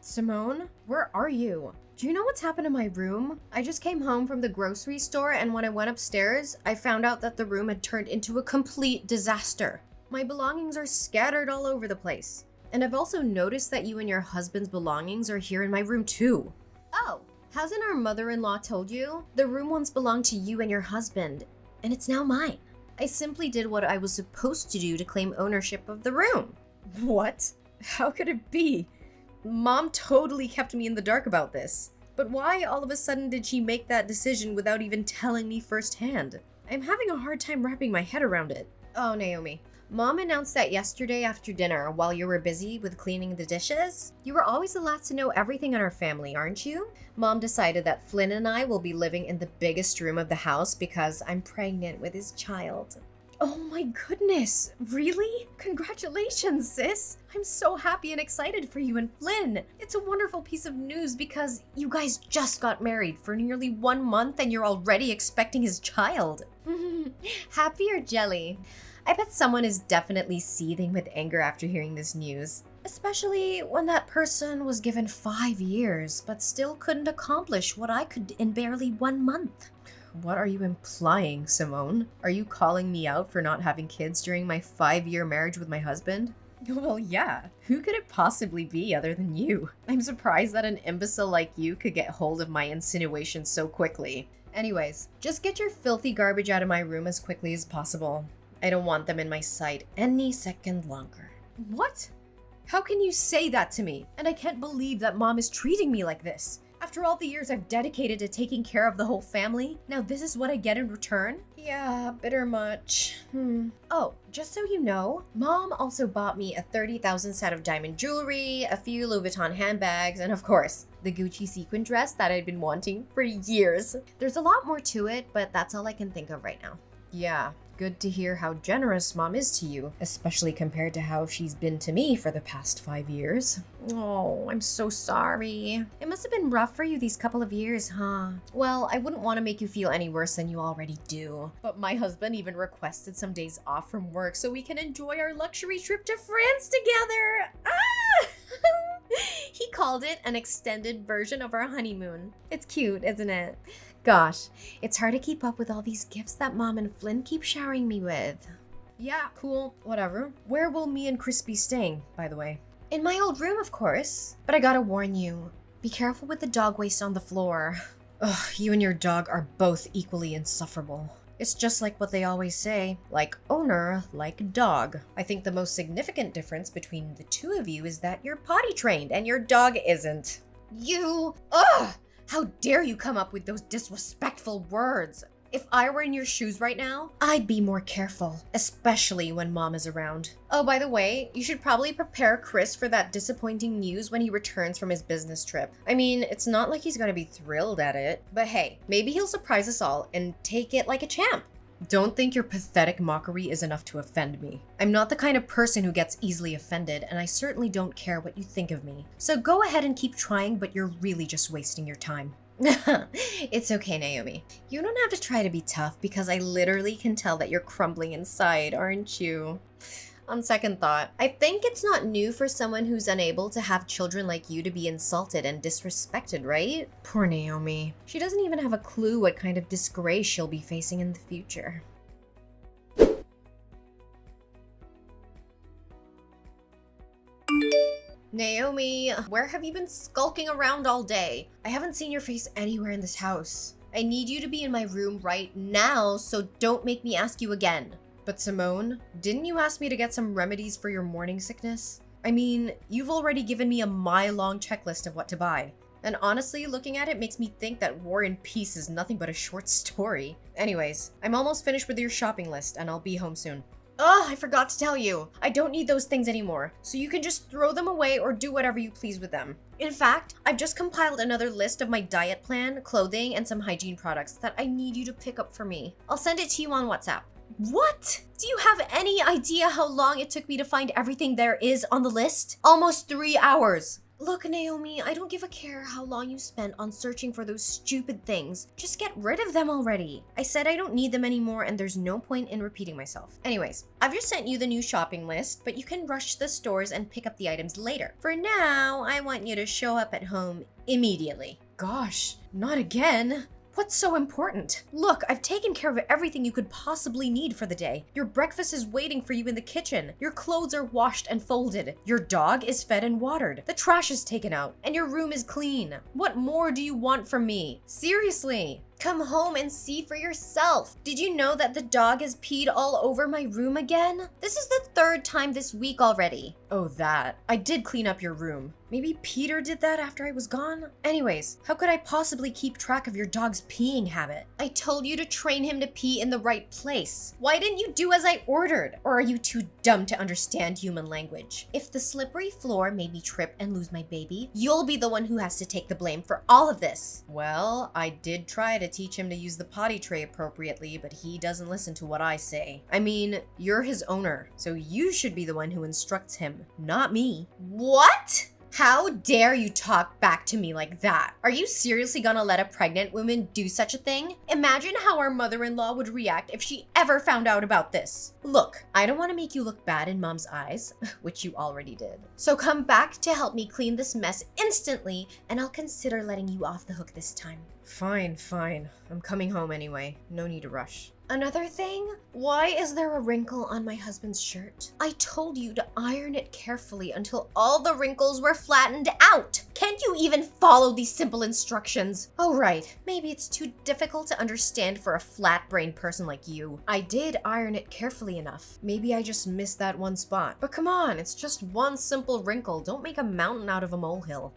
Simone, where are you? Do you know what's happened in my room? I just came home from the grocery store, and when I went upstairs, I found out that the room had turned into a complete disaster. My belongings are scattered all over the place. And I've also noticed that you and your husband's belongings are here in my room too. Oh, hasn't our mother-in-law told you? The room once belonged to you and your husband, and it's now mine. I simply did what I was supposed to do to claim ownership of the room. What? How could it be? Mom totally kept me in the dark about this. But why all of a sudden did she make that decision without even telling me firsthand? I'm having a hard time wrapping my head around it. Oh, Naomi. Mom announced that yesterday after dinner while you were busy with cleaning the dishes. You were always the last to know everything in our family, aren't you? Mom decided that Flynn and I will be living in the biggest room of the house because I'm pregnant with his child. Oh my goodness, really? Congratulations, sis! I'm so happy and excited for you and Flynn. It's a wonderful piece of news because you guys just got married for nearly 1 month and you're already expecting his child. Happy or jelly? I bet someone is definitely seething with anger after hearing this news. Especially when that person was given 5 years but still couldn't accomplish what I could in barely 1 month. What are you implying, Simone? Are you calling me out for not having kids during my 5-year marriage with my husband? Well, yeah. Who could it possibly be other than you? I'm surprised that an imbecile like you could get hold of my insinuations so quickly. Anyways, just get your filthy garbage out of my room as quickly as possible. I don't want them in my sight any second longer. What? How can you say that to me? And I can't believe that Mom is treating me like this. After all the years I've dedicated to taking care of the whole family, now this is what I get in return? Yeah, bitter much. Oh, just so you know, Mom also bought me a 30,000 set of diamond jewelry, a few Louis Vuitton handbags, and of course, the Gucci sequin dress that I'd been wanting for years. There's a lot more to it, but that's all I can think of right now. Yeah, good to hear how generous Mom is to you, especially compared to how she's been to me for the past 5 years. Oh, I'm so sorry. It must have been rough for you these couple of years, huh? Well, I wouldn't want to make you feel any worse than you already do. But my husband even requested some days off from work so we can enjoy our luxury trip to France together. Ah! He called it an extended version of our honeymoon. It's cute, isn't it? Gosh, it's hard to keep up with all these gifts that Mom and Flynn keep showering me with. Yeah, cool, whatever. Where will me and Chris be staying, by the way? In my old room, of course. But I gotta warn you, be careful with the dog waste on the floor. Ugh, you and your dog are both equally insufferable. It's just like what they always say, like owner, like dog. I think the most significant difference between the two of you is that you're potty trained and your dog isn't. Ugh! How dare you come up with those disrespectful words? If I were in your shoes right now, I'd be more careful, especially when Mom is around. Oh, by the way, you should probably prepare Chris for that disappointing news when he returns from his business trip. I mean, it's not like he's gonna be thrilled at it, but hey, maybe he'll surprise us all and take it like a champ. Don't think your pathetic mockery is enough to offend me. I'm not the kind of person who gets easily offended, and I certainly don't care what you think of me. So go ahead and keep trying, but you're really just wasting your time. It's okay, Naomi. You don't have to try to be tough because I literally can tell that you're crumbling inside, aren't you? On second thought, I think it's not new for someone who's unable to have children like you to be insulted and disrespected, right? Poor Naomi. She doesn't even have a clue what kind of disgrace she'll be facing in the future. Naomi, where have you been skulking around all day? I haven't seen your face anywhere in this house. I need you to be in my room right now, so don't make me ask you again. But Simone, didn't you ask me to get some remedies for your morning sickness? I mean, you've already given me a mile-long checklist of what to buy. And honestly, looking at it makes me think that War and Peace is nothing but a short story. Anyways, I'm almost finished with your shopping list and I'll be home soon. Oh, I forgot to tell you. I don't need those things anymore, so you can just throw them away or do whatever you please with them. In fact, I've just compiled another list of my diet plan, clothing, and some hygiene products that I need you to pick up for me. I'll send it to you on WhatsApp. What? Do you have any idea how long it took me to find everything there is on the list? Almost 3 hours. Look, Naomi, I don't give a care how long you spent on searching for those stupid things. Just get rid of them already. I said I don't need them anymore and there's no point in repeating myself. Anyways, I've just sent you the new shopping list, but you can rush to the stores and pick up the items later. For now, I want you to show up at home immediately. Gosh, not again. What's so important? Look, I've taken care of everything you could possibly need for the day. Your breakfast is waiting for you in the kitchen. Your clothes are washed and folded. Your dog is fed and watered. The trash is taken out, and your room is clean. What more do you want from me? Seriously. Come home and see for yourself. Did you know that the dog has peed all over my room again? This is the third time this week already. Oh, that. I did clean up your room. Maybe Peter did that after I was gone? Anyways, how could I possibly keep track of your dog's peeing habit? I told you to train him to pee in the right place. Why didn't you do as I ordered? Or are you too dumb to understand human language? If the slippery floor made me trip and lose my baby, you'll be the one who has to take the blame for all of this. Well, I did try to teach him to use the potty tray appropriately, but he doesn't listen to what I say. I mean, you're his owner, so you should be the one who instructs him, not me. What? How dare you talk back to me like that? Are you seriously gonna let a pregnant woman do such a thing? Imagine how our mother-in-law would react if she ever found out about this. Look, I don't want to make you look bad in mom's eyes, which you already did. So come back to help me clean this mess instantly, and I'll consider letting you off the hook this time. Fine. I'm coming home anyway. No need to rush. Another thing? Why is there a wrinkle on my husband's shirt? I told you to iron it carefully until all the wrinkles were flattened out. Can't you even follow these simple instructions? Oh right, maybe it's too difficult to understand for a flat-brained person like you. I did iron it carefully enough. Maybe I just missed that one spot. But come on, it's just one simple wrinkle. Don't make a mountain out of a molehill.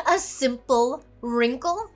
A simple wrinkle?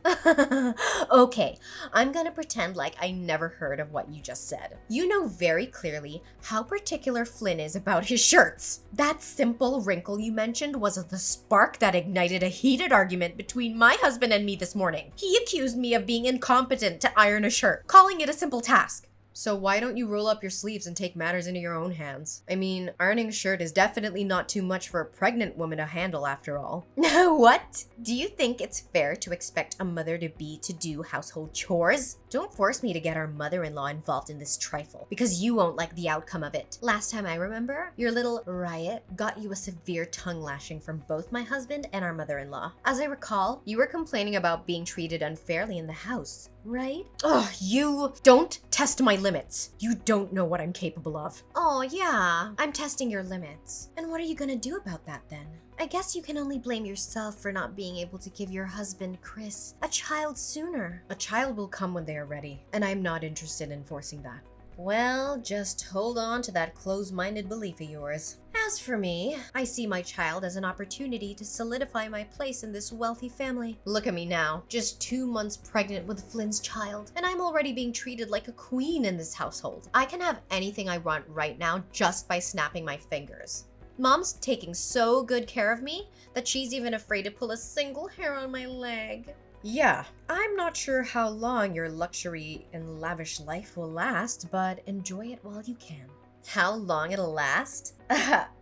Okay, I'm gonna pretend like I never heard of what you just said. You know very clearly how particular Flynn is about his shirts. That simple wrinkle you mentioned was the spark that ignited a heated argument between my husband and me this morning. He accused me of being incompetent to iron a shirt, calling it a simple task. So why don't you roll up your sleeves and take matters into your own hands? I mean, ironing a shirt is definitely not too much for a pregnant woman to handle after all. What? Do you think it's fair to expect a mother-to-be to do household chores? Don't force me to get our mother-in-law involved in this trifle, because you won't like the outcome of it. Last time I remember, your little riot got you a severe tongue lashing from both my husband and our mother-in-law. As I recall, you were complaining about being treated unfairly in the house, right? Ugh, you don't test my limits. You don't know what I'm capable of. Oh yeah, I'm testing your limits. And what are you gonna do about that then? I guess you can only blame yourself for not being able to give your husband, Chris, a child sooner. A child will come when they are ready, and I'm not interested in forcing that. Well, just hold on to that closed-minded belief of yours. As for me, I see my child as an opportunity to solidify my place in this wealthy family. Look at me now, just 2 months pregnant with Flynn's child, and I'm already being treated like a queen in this household. I can have anything I want right now just by snapping my fingers. Mom's taking so good care of me that she's even afraid to pull a single hair on my leg. Yeah, I'm not sure how long your luxury and lavish life will last, but enjoy it while you can. How long it'll last?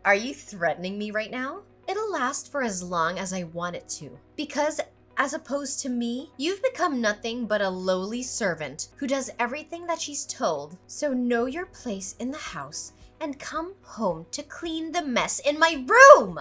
Are you threatening me right now? It'll last for as long as I want it to. Because as opposed to me, you've become nothing but a lowly servant who does everything that she's told. So know your place in the house and come home to clean the mess in my room!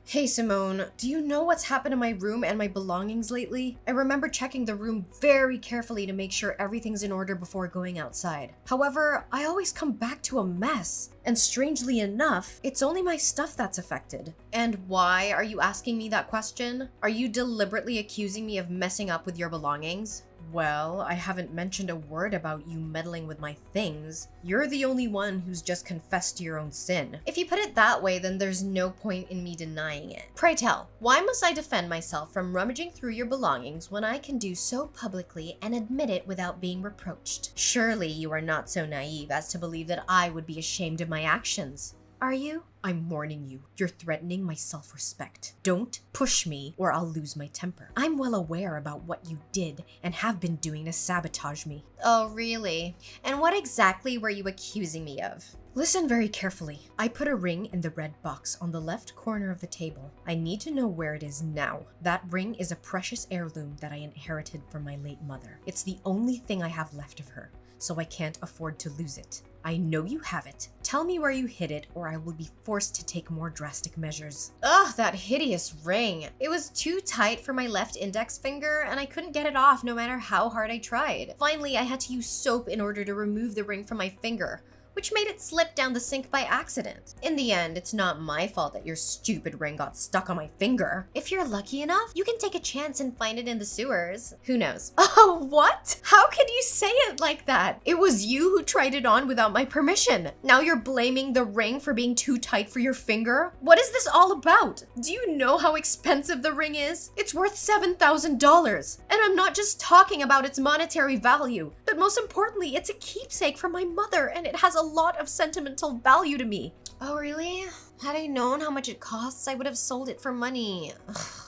Hey Simone, do you know what's happened to my room and my belongings lately? I remember checking the room very carefully to make sure everything's in order before going outside. However, I always come back to a mess. And strangely enough, it's only my stuff that's affected. And why are you asking me that question? Are you deliberately accusing me of messing up with your belongings? Well, I haven't mentioned a word about you meddling with my things. You're the only one who's just confessed to your own sin. If you put it that way, then there's no point in me denying it. Pray tell, why must I defend myself from rummaging through your belongings when I can do so publicly and admit it without being reproached? Surely you are not so naive as to believe that I would be ashamed of my actions. are you? I'm warning you. You're threatening my self-respect. Don't push me or I'll lose my temper. I'm well aware about what you did and have been doing to sabotage me. Oh, really? And what exactly were you accusing me of? Listen very carefully. I put a ring in the red box on the left corner of the table. I need to know where it is now. That ring is a precious heirloom that I inherited from my late mother. It's the only thing I have left of her, so I can't afford to lose it. I know you have it. Tell me where you hid it or I will be forced to take more drastic measures. Ugh, that hideous ring. It was too tight for my left index finger and I couldn't get it off no matter how hard I tried. Finally, I had to use soap in order to remove the ring from my finger, which made it slip down the sink by accident. In the end, it's not my fault that your stupid ring got stuck on my finger. If you're lucky enough, you can take a chance and find it in the sewers. Who knows? Oh, what? How can you say it like that? It was you who tried it on without my permission. Now you're blaming the ring for being too tight for your finger? What is this all about? Do you know how expensive the ring is? It's worth $7,000. And I'm not just talking about its monetary value, but most importantly, it's a keepsake from my mother and it has a lot of sentimental value to me. Oh, really? Had I known how much it costs, I would have sold it for money. Ugh.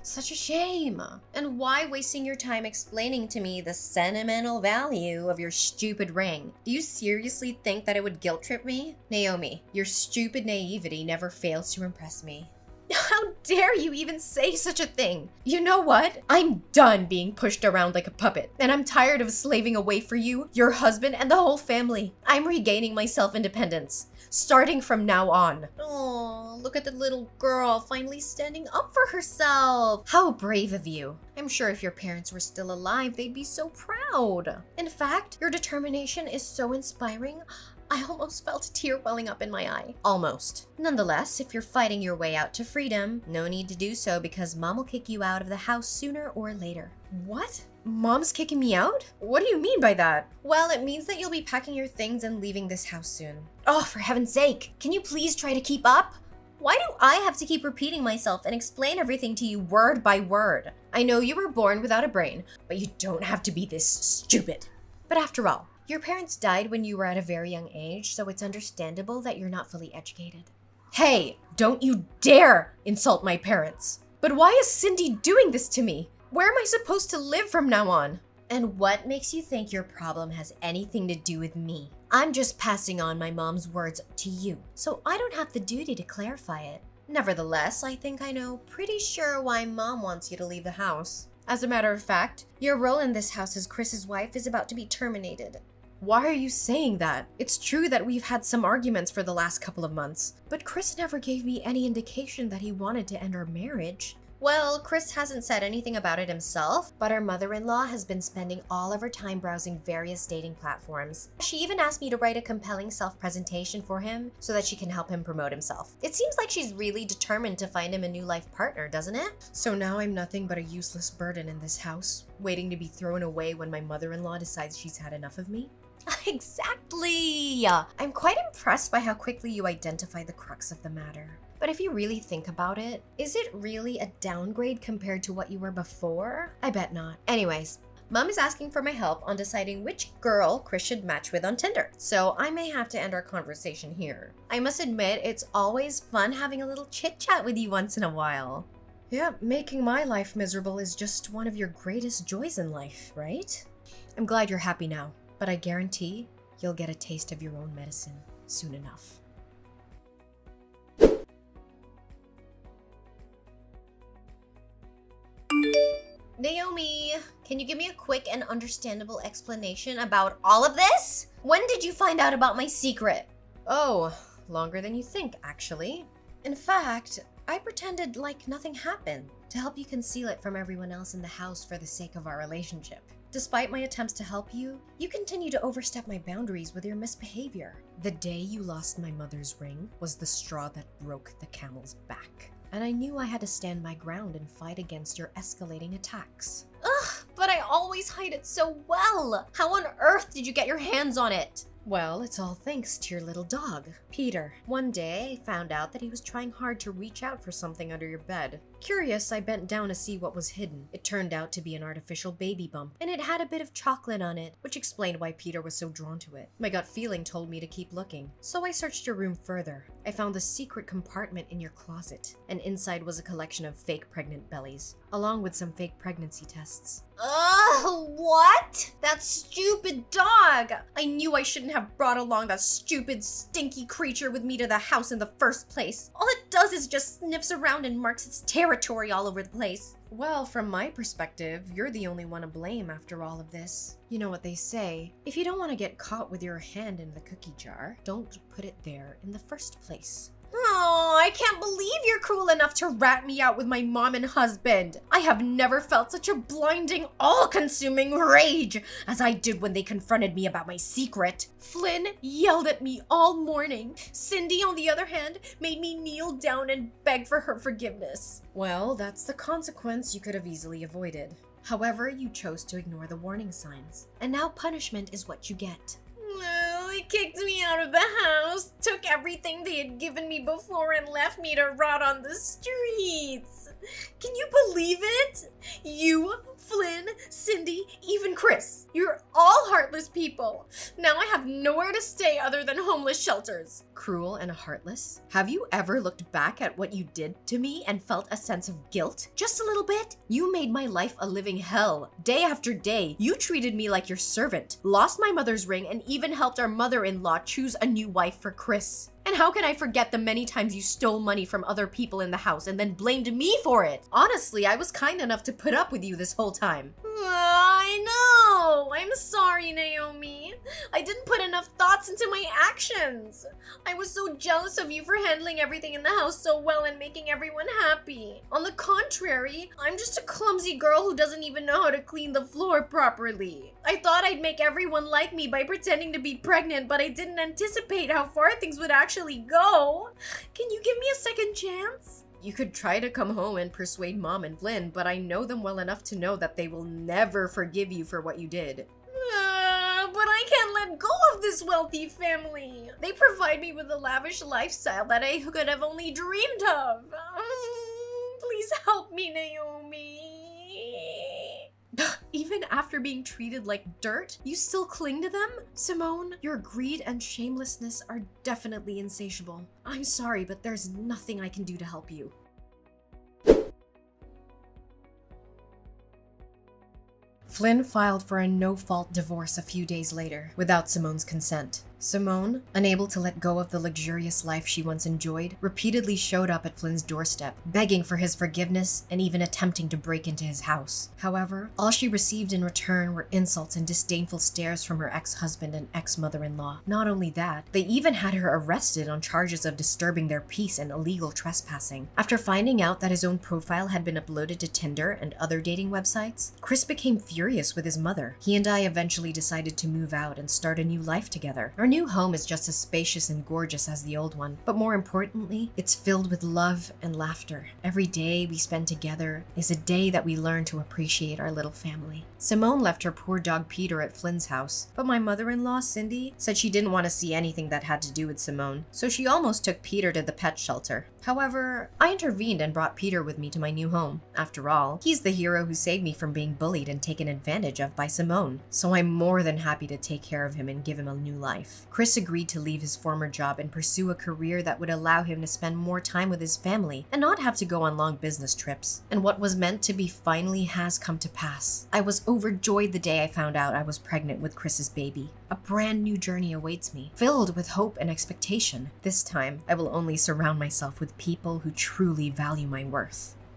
Such a shame. And why wasting your time explaining to me the sentimental value of your stupid ring? Do you seriously think that it would guilt trip me? Naomi, your stupid naivety never fails to impress me. How dare you even say such a thing? You know what? I'm done being pushed around like a puppet, and I'm tired of slaving away for you, your husband, and the whole family. I'm regaining my self-independence, starting from now on. Oh, look at the little girl finally standing up for herself. How brave of you. I'm sure if your parents were still alive, they'd be so proud. In fact, your determination is so inspiring. I almost felt a tear welling up in my eye. Almost. Nonetheless, if you're fighting your way out to freedom, no need to do so because Mom will kick you out of the house sooner or later. What? Mom's kicking me out? What do you mean by that? Well, it means that you'll be packing your things and leaving this house soon. Oh, for heaven's sake, can you please try to keep up? Why do I have to keep repeating myself and explain everything to you word by word? I know you were born without a brain, but you don't have to be this stupid. But after all, your parents died when you were at a very young age, so it's understandable that you're not fully educated. Hey, don't you dare insult my parents. But why is Cindy doing this to me? Where am I supposed to live from now on? And what makes you think your problem has anything to do with me? I'm just passing on my mom's words to you, so I don't have the duty to clarify it. Nevertheless, I think I know pretty sure why Mom wants you to leave the house. As a matter of fact, your role in this house as Chris's wife is about to be terminated. Why are you saying that? It's true that we've had some arguments for the last couple of months, but Chris never gave me any indication that he wanted to end our marriage. Well, Chris hasn't said anything about it himself, but our mother-in-law has been spending all of her time browsing various dating platforms. She even asked me to write a compelling self-presentation for him so that she can help him promote himself. It seems like she's really determined to find him a new life partner, doesn't it? So now I'm nothing but a useless burden in this house, waiting to be thrown away when my mother-in-law decides she's had enough of me? Exactly! I'm quite impressed by how quickly you identify the crux of the matter. But if you really think about it, is it really a downgrade compared to what you were before? I bet not. Anyways, Mom is asking for my help on deciding which girl Chris should match with on Tinder, so I may have to end our conversation here. I must admit, it's always fun having a little chit-chat with you once in a while. Yeah, making my life miserable is just one of your greatest joys in life, right? I'm glad you're happy now, but I guarantee you'll get a taste of your own medicine soon enough. Naomi, can you give me a quick and understandable explanation about all of this? When did you find out about my secret? Oh, longer than you think, actually. In fact, I pretended like nothing happened to help you conceal it from everyone else in the house for the sake of our relationship. Despite my attempts to help you, you continue to overstep my boundaries with your misbehavior. The day you lost my mother's ring was the straw that broke the camel's back. And I knew I had to stand my ground and fight against your escalating attacks. Ugh, but I always hide it so well! How on earth did you get your hands on it? Well, it's all thanks to your little dog, Peter. One day, I found out that he was trying hard to reach out for something under your bed. Curious, I bent down to see what was hidden. It turned out to be an artificial baby bump, and it had a bit of chocolate on it, which explained why Peter was so drawn to it. My gut feeling told me to keep looking, so I searched your room further. I found the secret compartment in your closet, and inside was a collection of fake pregnant bellies, along with some fake pregnancy tests. Ugh, what? That stupid dog! I knew I shouldn't have brought along that stupid, stinky creature with me to the house in the first place. All it does is just sniffs around and marks its territory all over the place. Well, from my perspective, you're the only one to blame after all of this. You know what they say, if you don't want to get caught with your hand in the cookie jar, don't put it there in the first place. Oh, I can't believe you're cruel enough to rat me out with my mom and husband. I have never felt such a blinding, all-consuming rage as I did when they confronted me about my secret. Flynn yelled at me all morning. Cindy, on the other hand, made me kneel down and beg for her forgiveness. Well, that's the consequence you could have easily avoided. However, you chose to ignore the warning signs, and now punishment is what you get. Well, they kicked me out of the house, took everything they had given me before, and left me to rot on the streets. Can you believe it? You, Flynn, Cindy, even Chris. You're all heartless people. Now I have nowhere to stay other than homeless shelters. Cruel and heartless? Have you ever looked back at what you did to me and felt a sense of guilt? Just a little bit? You made my life a living hell. Day after day, you treated me like your servant, lost my mother's ring, and even helped our mother-in-law choose a new wife for Chris. And how can I forget the many times you stole money from other people in the house and then blamed me for it? Honestly, I was kind enough to put up with you this whole time. I know. I'm sorry, Naomi. I didn't put enough thoughts into my actions. I was so jealous of you for handling everything in the house so well and making everyone happy. On the contrary, I'm just a clumsy girl who doesn't even know how to clean the floor properly. I thought I'd make everyone like me by pretending to be pregnant, but I didn't anticipate how far things would actually go. Can you give me a second chance? You could try to come home and persuade Mom and Flynn, but I know them well enough to know that they will never forgive you for what you did. But I can't let go of this wealthy family. They provide me with a lavish lifestyle that I could have only dreamed of. Please help me, Naomi. Even after being treated like dirt, you still cling to them? Simone, your greed and shamelessness are definitely insatiable. I'm sorry, but there's nothing I can do to help you. Flynn filed for a no-fault divorce a few days later, without Simone's consent. Simone, unable to let go of the luxurious life she once enjoyed, repeatedly showed up at Flynn's doorstep, begging for his forgiveness and even attempting to break into his house. However, all she received in return were insults and disdainful stares from her ex-husband and ex-mother-in-law. Not only that, they even had her arrested on charges of disturbing their peace and illegal trespassing. After finding out that his own profile had been uploaded to Tinder and other dating websites, Chris became furious with his mother. He and I eventually decided to move out and start a new life together. Our new home is just as spacious and gorgeous as the old one, but more importantly, it's filled with love and laughter. Every day we spend together is a day that we learn to appreciate our little family. Simone left her poor dog Peter at Flynn's house, but my mother-in-law, Cindy, said she didn't want to see anything that had to do with Simone, so she almost took Peter to the pet shelter. However, I intervened and brought Peter with me to my new home. After all, he's the hero who saved me from being bullied and taken advantage of by Simone, so I'm more than happy to take care of him and give him a new life. Chris agreed to leave his former job and pursue a career that would allow him to spend more time with his family and not have to go on long business trips. And what was meant to be finally has come to pass. I was overjoyed the day I found out I was pregnant with Chris's baby. A brand new journey awaits me, filled with hope and expectation. This time, I will only surround myself with people who truly value my worth.